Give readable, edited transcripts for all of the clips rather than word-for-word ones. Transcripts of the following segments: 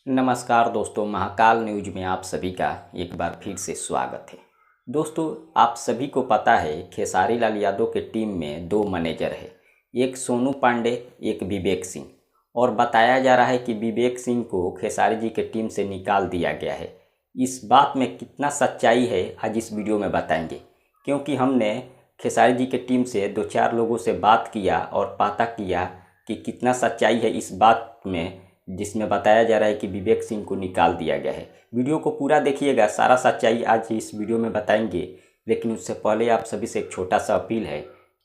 नमस्कार दोस्तों, महाकाल न्यूज में आप सभी का एक बार फिर से स्वागत है। दोस्तों, आप सभी को पता है खेसारी लाल यादव के टीम में दो मैनेजर है, एक सोनू पांडे, एक विवेक सिंह। और बताया जा रहा है कि विवेक सिंह को खेसारी जी के टीम से निकाल दिया गया है। इस बात में कितना सच्चाई है आज इस वीडियो में बताएंगे, क्योंकि हमने खेसारी जी के टीम से दो चार लोगों से बात किया और पता किया कि कितना सच्चाई है इस बात में, जिसमें बताया जा रहा है कि विवेक सिंह को निकाल दिया गया है। वीडियो को पूरा देखिएगा, सारा सच्चाई आज इस वीडियो में बताएंगे। लेकिन उससे पहले आप सभी से एक छोटा सा अपील है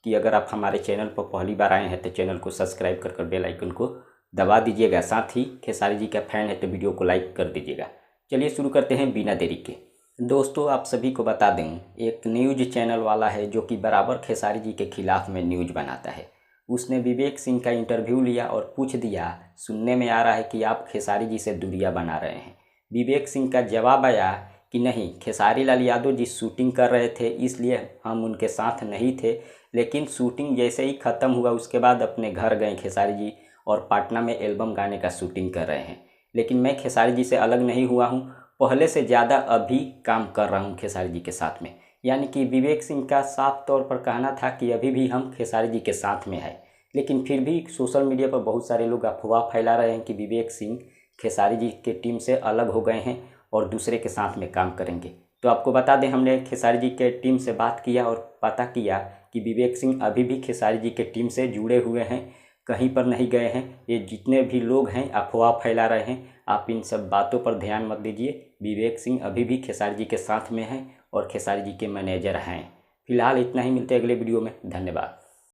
कि अगर आप हमारे चैनल पर पहली बार आए हैं तो चैनल को सब्सक्राइब कर बेल आइकन को दबा दीजिएगा। साथ ही खेसारी जी का फैन है तो वीडियो को लाइक कर दीजिएगा। चलिए शुरू करते हैं बिना देरी के। दोस्तों, आप सभी को बता दें, एक न्यूज चैनल वाला है जो कि बराबर खेसारी जी के खिलाफ में न्यूज बनाता है। उसने विवेक सिंह का इंटरव्यू लिया और पूछ दिया, सुनने में आ रहा है कि आप खेसारी जी से दूरियां बना रहे हैं। विवेक सिंह का जवाब आया कि नहीं, खेसारी लाल यादव जी शूटिंग कर रहे थे इसलिए हम उनके साथ नहीं थे, लेकिन शूटिंग जैसे ही ख़त्म हुआ उसके बाद अपने घर गए खेसारी जी और पाटना में एल्बम गाने का शूटिंग कर रहे हैं। लेकिन मैं खेसारी जी से अलग नहीं हुआ हूँ, पहले से ज़्यादा अभी काम कर रहा हूँ खेसारी जी के साथ में। यानी कि विवेक सिंह का साफ तौर पर कहना था कि अभी भी हम खेसारी जी के साथ में है। लेकिन फिर भी सोशल मीडिया पर बहुत सारे लोग अफवाह फैला रहे हैं कि विवेक सिंह खेसारी जी के टीम से अलग हो गए हैं और दूसरे के साथ में काम करेंगे। तो आपको बता दें, हमने खेसारी जी के टीम से बात किया और पता किया कि विवेक सिंह अभी भी खेसारी जी के टीम से जुड़े हुए हैं, कहीं पर नहीं गए हैं। ये जितने भी लोग हैं अफवाह फैला रहे हैं, आप इन सब बातों पर ध्यान मत दीजिए। विवेक सिंह अभी भी खेसारी जी के साथ में हैं और खेसारी जी के मैनेजर हैं। फिलहाल इतना ही, मिलते हैं अगले वीडियो में। धन्यवाद।